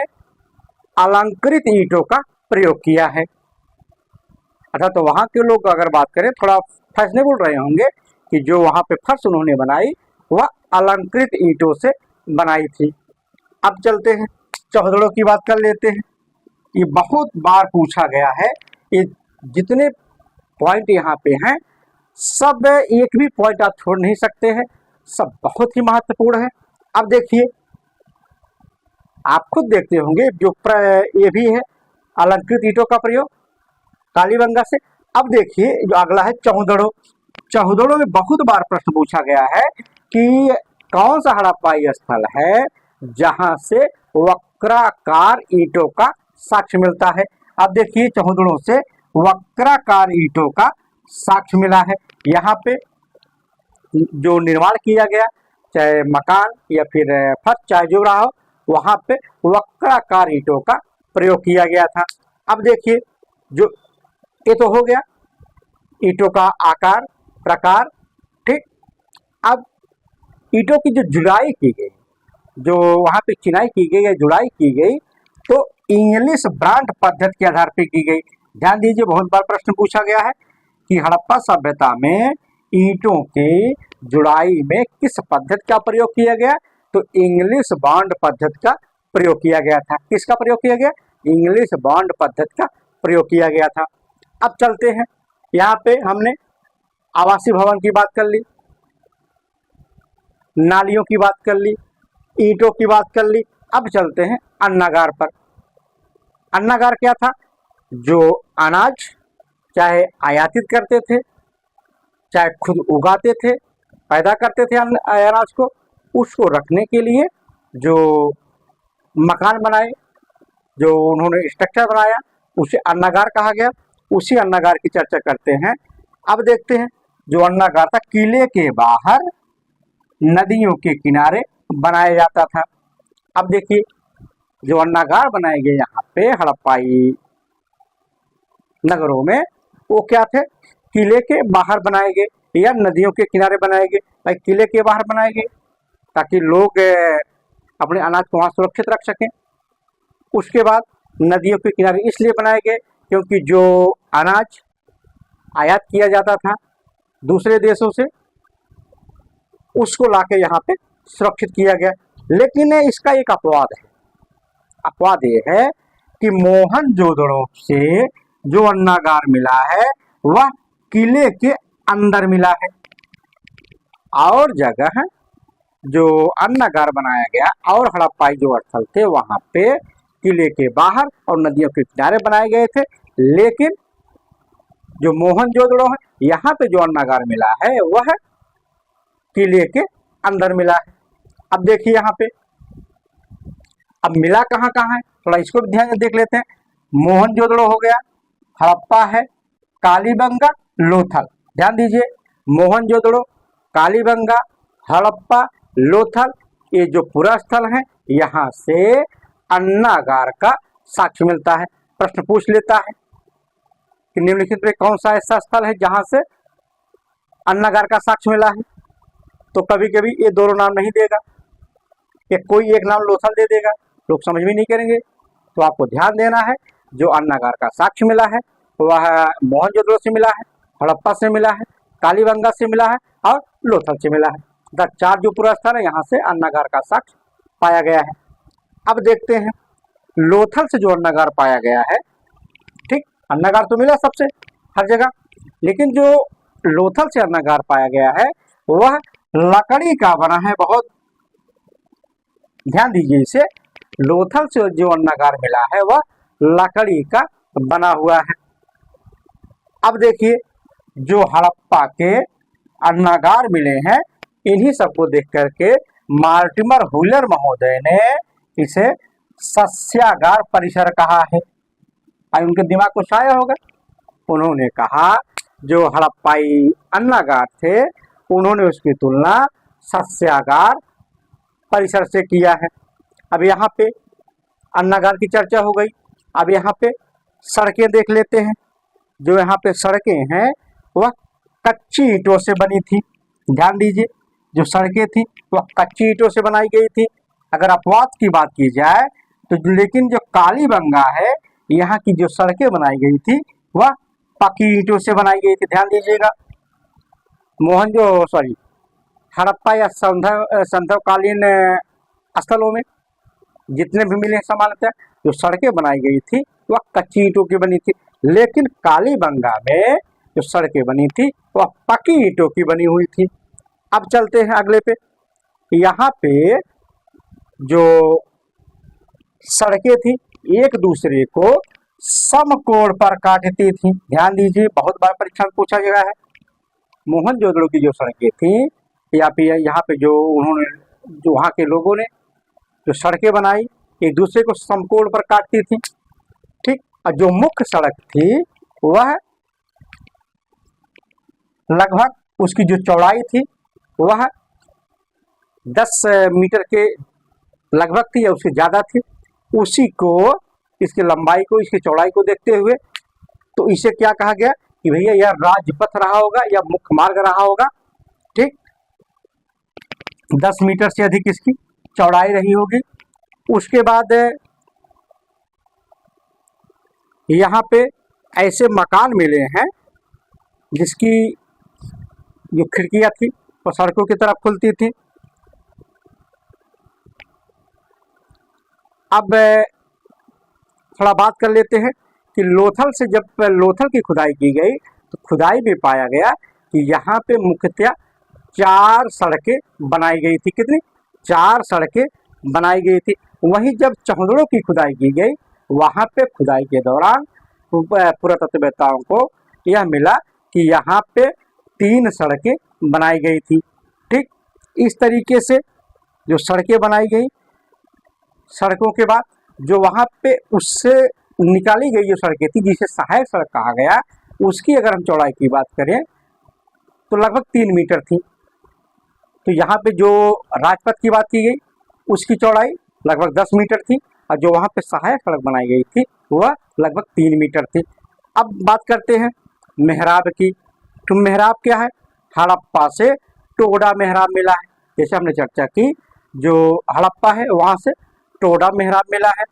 अलंकृत ईंटों का प्रयोग किया है। अच्छा, तो वहां के लोग अगर बात करें, थोड़ा फैशनेबल रहे होंगे कि जो वहां पे फर्श उन्होंने बनाई वह अलंकृत ईंटों से बनाई थी। अब चलते हैं, चौहदड़ों की बात कर लेते हैं। ये बहुत बार पूछा गया है, ये जितने पॉइंट यहाँ पे हैं सब, एक भी पॉइंट आप छोड़ नहीं सकते हैं, सब बहुत ही महत्वपूर्ण है। अब देखिए, आप खुद देखते होंगे, जो ये भी है अलंकृत ईंटों का प्रयोग कालीबंगा से। अब देखिए, जो अगला है चौहदड़ों। चौहदड़ों में बहुत बार प्रश्न पूछा गया है कि कौन सा हड़प्पाई स्थल है जहां से वक्राकार ईंटों का साक्ष्य मिलता है। अब देखिए, चौहदड़ों से वक्राकार ईंटों का साक्ष्य मिला है। यहाँ पे जो निर्माण किया गया, चाहे मकान या फिर फर्श, चाहे जो रहा हो, वहां पे वक्राकार ईंटों का प्रयोग किया गया था। अब देखिए, जो ये तो हो गया ईंटों का आकार, प्रकार। ठीक, अब ईंटों की जो जुड़ाई की गई, जो वहां पे चिनाई की गई या जुड़ाई की गई, तो इंग्लिश ब्रांड पद्धति के आधार पर की गई। ध्यान दीजिए, बहुत बार प्रश्न पूछा गया है कि हड़प्पा सभ्यता में ईंटों की जुड़ाई में किस पद्धति का प्रयोग किया गया, तो इंग्लिश बॉन्ड पद्धति का प्रयोग किया गया था। किसका प्रयोग किया गया? इंग्लिश बॉन्ड पद्धति का प्रयोग किया गया था। अब चलते हैं, यहाँ पे हमने आवासीय भवन की बात कर ली, नालियों की बात कर ली, ईंटों की बात कर ली। अब चलते हैं अन्नागार पर। अन्नागार क्या था? जो अनाज चाहे आयातित करते थे, चाहे खुद उगाते थे, पैदा करते थे अनाज को, उसको रखने के लिए जो मकान बनाए, जो उन्होंने स्ट्रक्चर बनाया, उसे अन्नागार कहा गया। उसी अन्नागार की चर्चा करते हैं। अब देखते हैं, जो अन्नागार था किले के बाहर नदियों के किनारे बनाया जाता था। अब देखिए, जो अन्नागार बनाए गए यहाँ पे हड़प्पाई नगरों में, वो क्या थे? किले के बाहर बनाए गए या नदियों के किनारे बनाए गए। भाई, किले के बाहर बनाए गए ताकि लोग अपने अनाज को वहाँ सुरक्षित रख सकें। उसके बाद नदियों के किनारे इसलिए बनाए गए क्योंकि जो अनाज आयात किया जाता था दूसरे देशों से, उसको लाके यहाँ पे सुरक्षित किया गया। लेकिन इसका एक अपवाद है। अपवाद ये है कि मोहनजोदड़ो से जो अन्नागार मिला है वह किले के अंदर मिला है, और जगह जो अन्नागार बनाया गया और हड़प्पाई जो स्थल थे वहां पे किले के बाहर और नदियों के किनारे बनाए गए थे। लेकिन जो मोहनजोदड़ो है, यहाँ पे जो अन्नागार मिला है वह किले के अंदर मिला है। अब देखिए यहाँ पे, अब मिला कहाँ कहाँ है, थोड़ा इसको भी ध्यान से देख लेते हैं। मोहनजोदड़ो हो गया, हड़प्पा है, कालीबंगा, लोथल। ध्यान दीजिए, मोहनजोदड़ो, कालीबंगा, हड़प्पा, लोथल, ये जो पूरा स्थल है, यहाँ से अन्नागार का साक्ष्य मिलता है। प्रश्न पूछ लेता है कि निम्नलिखित में कौन सा ऐसा स्थल है जहां से अन्नागार का साक्ष्य मिला है, तो कभी कभी ये दोनों नाम नहीं देगा, या कोई एक नाम लोथल दे देगा, लोग समझ भी नहीं करेंगे। तो आपको ध्यान देना है, जो अन्नागार का साक्ष्य मिला है वह मोहनजोदड़ो से मिला है, हड़प्पा से मिला है, कालीबंगा से मिला है और लोथल से मिला है। चार जो पूरा स्थान है, यहाँ से अन्नागार का साक्ष्य पाया गया है। अब देखते हैं, लोथल से जो अन्नागार पाया गया है, ठीक, अन्नागार तो मिला सबसे हर जगह, लेकिन जो लोथल से अन्नागार पाया गया है वह लकड़ी का बना है। बहुत ध्यान दीजिए इसे, लोथल से जो अन्नागार मिला है वह लकड़ी का बना हुआ है। अब देखिए, जो हड़प्पा के अन्नागार मिले हैं, इन्हीं सबको देख करके मार्टिमर हुलर महोदय ने इसे सस्यागार परिसर कहा है। अब उनके दिमाग को छाया होगा, उन्होंने कहा जो हड़प्पाई अन्नागार थे उन्होंने उसकी तुलना सस्यागार परिसर से किया है। अब यहाँ पे अन्नागार की चर्चा हो गई, अब यहाँ पे सड़कें देख लेते हैं। जो यहाँ पे सड़कें हैं वह कच्ची ईंटों से बनी थी। ध्यान दीजिए, जो सड़कें थी वह कच्ची ईंटों से बनाई गई थी। अगर अपवाद की बात की जाए तो लेकिन जो कालीबंगा है, यहाँ की जो सड़कें बनाई गई थी वह पक्की ईंटों से बनाई गई थी। ध्यान दीजिएगा, हड़प्पा या संधवकालीन स्थलों में जितने भी मिले सामान्यतः जो सड़कें बनाई गई थी वह कच्ची ईंटों की बनी थी, लेकिन कालीबंगा में जो सड़कें बनी थी वह पक्की ईंटों की बनी हुई थी। अब चलते हैं अगले पे। यहाँ पे जो सड़कें थी एक दूसरे को समकोण पर काटती थी। ध्यान दीजिए, बहुत बार परीक्षा में पूछा गया है। मोहनजोदड़ो की जो सड़कें थी या फिर यहाँ पे जो उन्होंने जो वहाँ के लोगों ने जो सड़कें बनाई एक दूसरे को समकोण पर काटती थी, ठीक। और जो मुख्य सड़क थी वह लगभग उसकी जो चौड़ाई थी वह 10 मीटर के लगभग थी या उससे ज़्यादा थी। उसी को, इसकी लंबाई को, इसकी चौड़ाई को देखते हुए तो इसे क्या कहा गया कि भैया यह राजपथ रहा होगा या मुख्य मार्ग रहा होगा, ठीक। 10 मीटर से अधिक इसकी चौड़ाई रही होगी। उसके बाद यहाँ पे ऐसे मकान मिले हैं जिसकी जो खिड़कियाँ थी वो सड़कों की तरफ खुलती थी। अब थोड़ा बात कर लेते हैं कि लोथल से जब लोथल की खुदाई की गई तो खुदाई में पाया गया कि यहाँ पे मुख्यतः 4 सड़कें बनाई गई थी। कितनी? 4 सड़कें बनाई गई थी। वहीं जब चौहदड़ों की खुदाई की गई वहाँ पे खुदाई के दौरान पुरातत्ववेत्ताओं को यह मिला कि यहाँ पे 3 सड़कें बनाई गई थी, ठीक। इस तरीके से जो सड़कें बनाई गई, सड़कों के बाद जो वहाँ पे उससे निकाली गई जो सड़कें थी जिसे सहायक सड़क कहा गया, उसकी अगर हम चौड़ाई की बात करें तो लगभग 3 मीटर थी। तो यहाँ पे जो राजपथ की बात की गई उसकी चौड़ाई लगभग 10 मीटर थी और जो वहाँ पे सहायक सड़क बनाई गई थी वह लगभग 3 मीटर थी। अब बात करते हैं मेहराब की। तो मेहराब क्या है? हड़प्पा से टोडा मेहराब मिला है। जैसे हमने चर्चा की, जो हड़प्पा है वहाँ से टोडा मेहराब मिला है।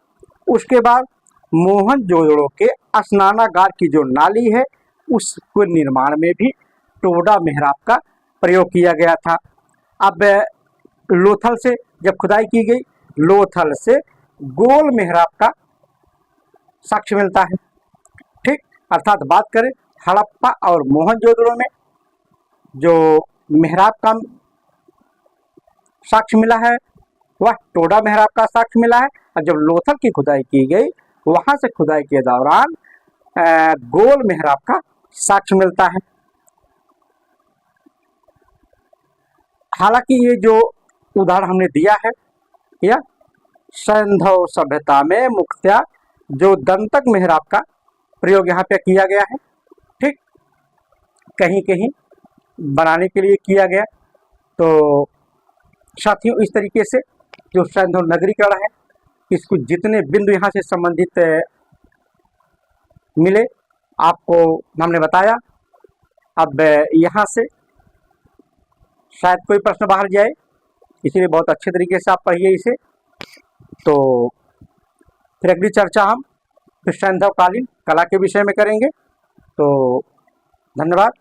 उसके बाद मोहनजोदड़ो के स्नानागार की जो नाली है उसके निर्माण में भी टोडा मेहराब का प्रयोग किया गया था। अब लोथल से जब खुदाई की गई, लोथल से गोल मेहराब का साक्ष्य मिलता है, ठीक। अर्थात बात करें हड़प्पा और मोहनजोदड़ो में जो मेहराब का साक्ष्य मिला है वह टोडा मेहराब का साक्ष्य मिला है। और जब लोथल की खुदाई की गई वहां से खुदाई के दौरान गोल मेहराब का साक्ष्य मिलता है। हालांकि ये जो उदाहरण हमने दिया है यह सिंधु सभ्यता में मुख्यतः जो दंतक मेहराब का प्रयोग यहाँ पे किया गया है, ठीक। कहीं कहीं बनाने के लिए किया गया। तो साथियों, इस तरीके से जो सिंधु नगरीकरण है इसको जितने बिंदु यहाँ से संबंधित मिले आपको हमने बताया। अब यहाँ से शायद कोई प्रश्न बाहर जाए, इसलिए बहुत अच्छे तरीके से आप पढ़िए इसे। तो फिर अगली चर्चा हम सिंधुकालीन कला के विषय में करेंगे। तो धन्यवाद।